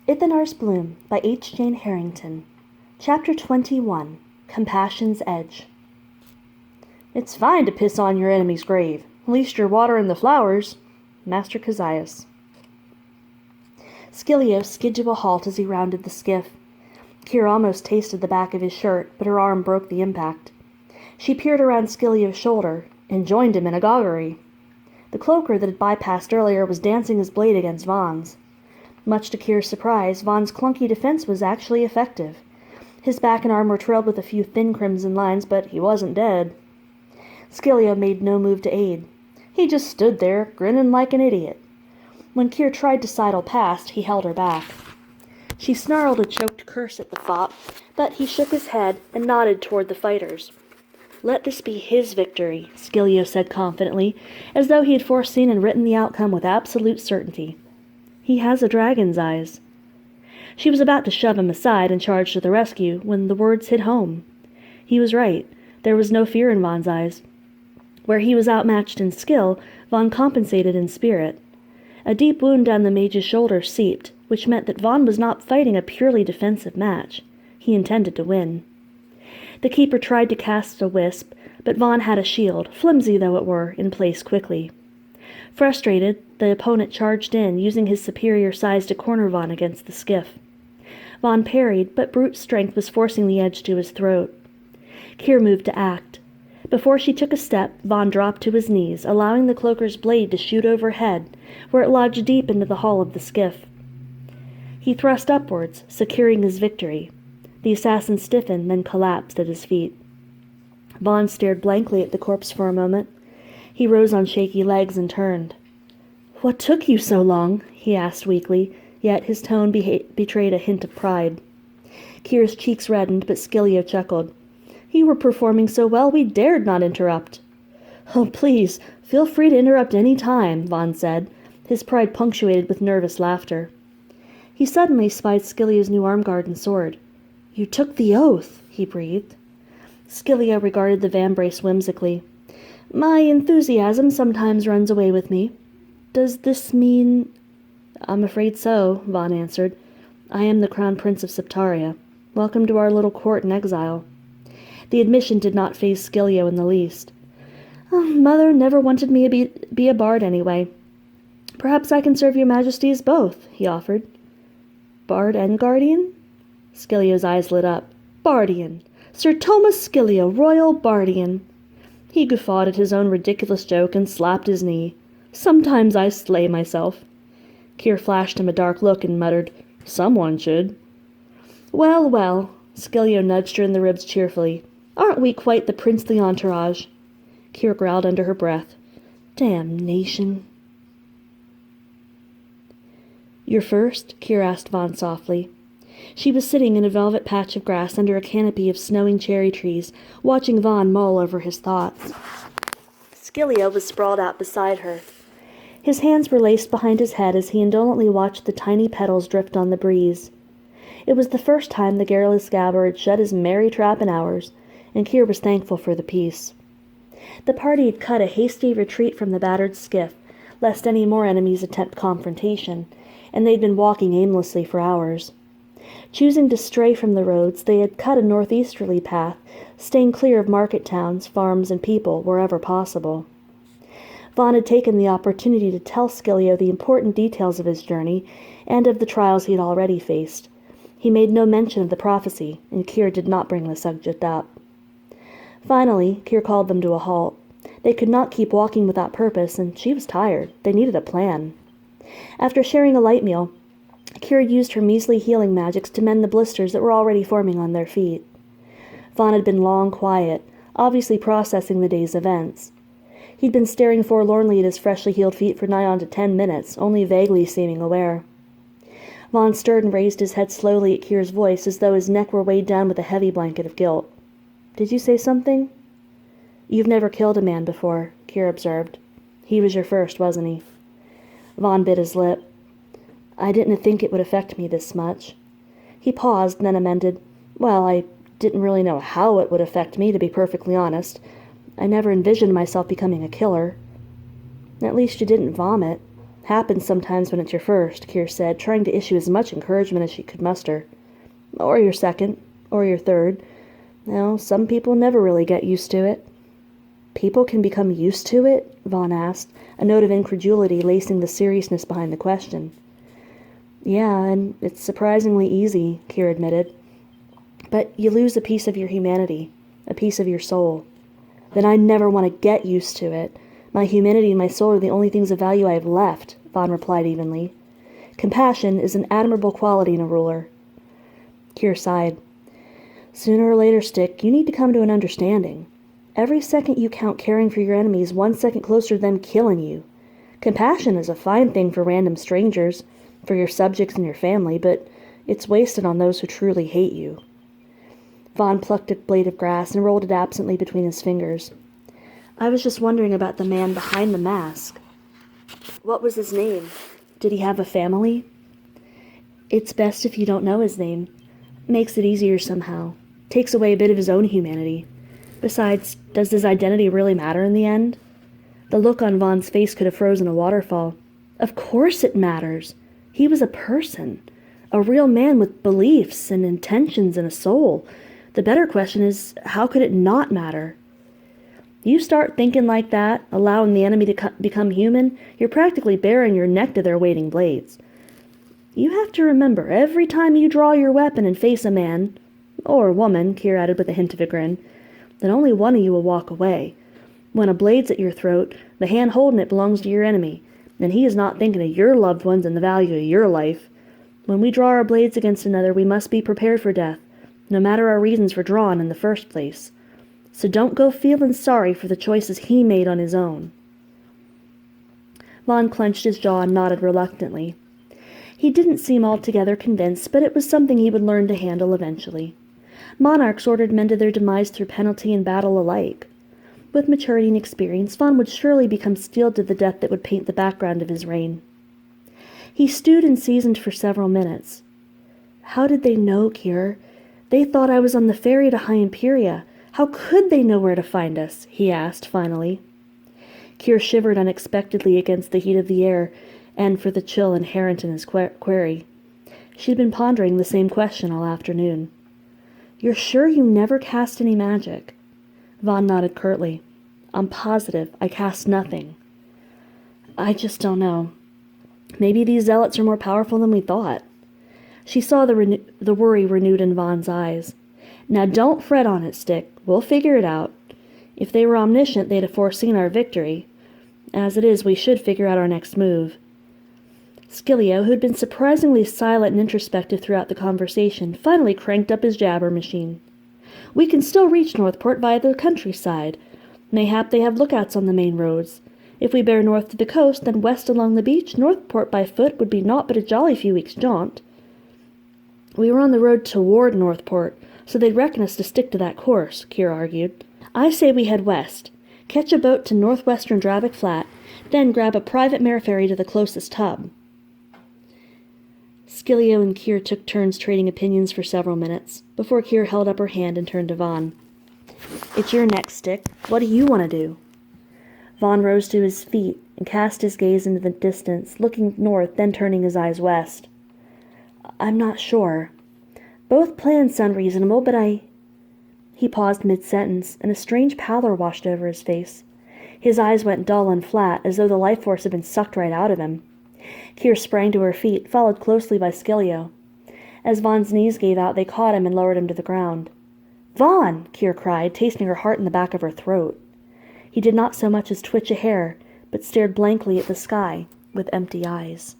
Ithinar's Bloom by H. Jane Harrington. Chapter 21. Compassion's Edge. It's fine to piss on your enemy's grave. At least you're watering the flowers. Master Kezias. Skilio skid to a halt as he rounded the skiff. Kira almost tasted the back of his shirt, but her arm broke the impact. She peered around Skilio's shoulder and joined him in a goggery. The cloaker that had bypassed earlier was dancing his blade against Vaughn's. Much to Kira's surprise, Vaughn's clunky defense was actually effective. His back and arm were trailed with a few thin crimson lines, but he wasn't dead. Skilio made no move to aid. He just stood there, grinning like an idiot. When Kira tried to sidle past, he held her back. She snarled a choked curse at the fop, but he shook his head and nodded toward the fighters. "Let this be his victory," Skilio said confidently, as though he had foreseen and written the outcome with absolute certainty. "He has a dragon's eyes." She was about to shove him aside and charge to the rescue when the words hit home. He was right. There was no fear in Vaughn's eyes. Where he was outmatched in skill, Vaughn compensated in spirit. A deep wound down the mage's shoulder seeped, which meant that Vaughn was not fighting a purely defensive match. He intended to win. The keeper tried to cast a wisp, but Vaughn had a shield, flimsy though it were, in place quickly. Frustrated, the opponent charged in, using his superior size to corner Vaughn against the skiff. Vaughn parried, but brute strength was forcing the edge to his throat. Kira moved to act. Before she took a step, Vaughn dropped to his knees, allowing the cloaker's blade to shoot overhead, where it lodged deep into the hull of the skiff. He thrust upwards, securing his victory. The assassin stiffened, then collapsed at his feet. Vaughn stared blankly at the corpse for a moment. He rose on shaky legs and turned. "What took you so long?" he asked weakly, yet his tone betrayed a hint of pride. Kira's cheeks reddened, but Skilio chuckled. "You were performing so well we dared not interrupt." "Oh, please, feel free to interrupt any time," Vaughn said, his pride punctuated with nervous laughter. He suddenly spied Skilio's new armguard and sword. "You took the oath," he breathed. Skilio regarded the vambrace whimsically. "My enthusiasm sometimes runs away with me. Does this mean—" "I'm afraid so," Vaughn answered. "I am the Crown Prince of Septaria. Welcome to our little court in exile." The admission did not faze Skilio in the least. "Oh, Mother never wanted me to be a bard anyway. Perhaps I can serve your Majesty as both," he offered. "Bard and guardian?" Skilio's eyes lit up. "Bardian! Sir Thomas Skilio, Royal Bardian!" He guffawed at his own ridiculous joke and slapped his knee. "Sometimes I slay myself." Kira flashed him a dark look and muttered, "Someone should." "Well, well," Skilio nudged her in the ribs cheerfully. "Aren't we quite the princely entourage?" Kira growled under her breath. "Damnation." "You're first?" Kira asked Vaughn softly. She was sitting in a velvet patch of grass under a canopy of snowing cherry trees, watching Vaughn mull over his thoughts. Skilio was sprawled out beside her. His hands were laced behind his head as he indolently watched the tiny petals drift on the breeze. It was the first time the garrulous gabber had shut his merry trap in hours, and Kira was thankful for the peace. The party had cut a hasty retreat from the battered skiff, lest any more enemies attempt confrontation, and they'd been walking aimlessly for hours. Choosing to stray from the roads, they had cut a northeasterly path, staying clear of market towns, farms, and people wherever possible. Vaughn had taken the opportunity to tell Skilio the important details of his journey and of the trials he had already faced. He made no mention of the prophecy, and Kira did not bring the subject up. Finally, Kira called them to a halt. They could not keep walking without purpose, and she was tired. They needed a plan. After sharing a light meal, Kira used her measly healing magics to mend the blisters that were already forming on their feet. Vaughn had been long quiet, obviously processing the day's events. He'd been staring forlornly at his freshly healed feet for nigh on to 10 minutes, only vaguely seeming aware. Vaughn stirred and raised his head slowly at Kira's voice, as though his neck were weighed down with a heavy blanket of guilt. "Did you say something?" "You've never killed a man before," Kira observed. "He was your first, wasn't he?" Vaughn bit his lip. "I didn't think it would affect me this much." He paused, then amended, "Well, I didn't really know how it would affect me, to be perfectly honest. I never envisioned myself becoming a killer." "At least you didn't vomit. Happens sometimes when it's your first, Keir said, trying to issue as much encouragement as she could muster. Or your second, or your third. Now, some people never really get used to it. People can become used to it? Vaughn asked, a note of incredulity lacing the seriousness behind the question. Yeah, and it's surprisingly easy, Keir admitted. But you lose a piece of your humanity, a piece of your soul. Then I never want to get used to it. My humanity and my soul are the only things of value I have left, Vaughn replied evenly. Compassion is an admirable quality in a ruler. Keir sighed. Sooner or later, Stick, you need to come to an understanding. Every second you count caring for your enemies, 1 second closer to them killing you. Compassion is a fine thing for random strangers, for your subjects and your family, but it's wasted on those who truly hate you. Vaughn plucked a blade of grass and rolled it absently between his fingers. I was just wondering about the man behind the mask. What was his name? Did he have a family? It's best if you don't know his name. Makes it easier somehow. Takes away a bit of his own humanity. Besides, does his identity really matter in the end? The look on Vaughn's face could have frozen a waterfall. Of course it matters. He was a person. A real man with beliefs and intentions and a soul. The better question is, how could it not matter? You start thinking like that, allowing the enemy to become human, you're practically baring your neck to their waiting blades. You have to remember, every time you draw your weapon and face a man, or a woman, Keir added with a hint of a grin, then only one of you will walk away. When a blade's at your throat, the hand holding it belongs to your enemy, and he is not thinking of your loved ones and the value of your life. When we draw our blades against another, we must be prepared for death, no matter our reasons for drawing in the first place. So don't go feeling sorry for the choices he made on his own. Vaughn clenched his jaw and nodded reluctantly. He didn't seem altogether convinced, but it was something he would learn to handle eventually. Monarchs ordered men to their demise through penalty and battle alike. With maturity and experience, Vaughn would surely become steeled to the death that would paint the background of his reign. He stewed and seasoned for several minutes. How did they know, Keir? They thought I was on the ferry to High Imperia. How could they know where to find us? He asked, finally. Keir shivered unexpectedly against the heat of the air, and for the chill inherent in his query. She'd been pondering the same question all afternoon. You're sure you never cast any magic? Vaughn nodded curtly. I'm positive I cast nothing. I just don't know. Maybe these zealots are more powerful than we thought. She saw the worry renewed in Vaughn's eyes. Now don't fret on it, Stick. We'll figure it out. If they were omniscient, they'd have foreseen our victory. As it is, we should figure out our next move. Scilio, who had been surprisingly silent and introspective throughout the conversation, finally cranked up his jabber machine. We can still reach Northport via the countryside. Mayhap they have lookouts on the main roads. If we bear north to the coast, then west along the beach, Northport by foot would be naught but a jolly few weeks' jaunt. We were on the road toward Northport, so they'd reckon us to stick to that course, Keir argued. I say we head west, catch a boat to northwestern Dravik Flat, then grab a private mare ferry to the closest hub. Scilio and Keir took turns trading opinions for several minutes, before Keir held up her hand and turned to Vaughn. It's your next, Stick. What do you want to do? Vaughn rose to his feet and cast his gaze into the distance, looking north, then turning his eyes west. I'm not sure. Both plans sound reasonable, but He paused mid-sentence, and a strange pallor washed over his face. His eyes went dull and flat, as though the life force had been sucked right out of him. Keir sprang to her feet, followed closely by Scilio. As Vaughn's knees gave out, they caught him and lowered him to the ground. Vaughn! Keir cried, tasting her heart in the back of her throat. He did not so much as twitch a hair, but stared blankly at the sky with empty eyes.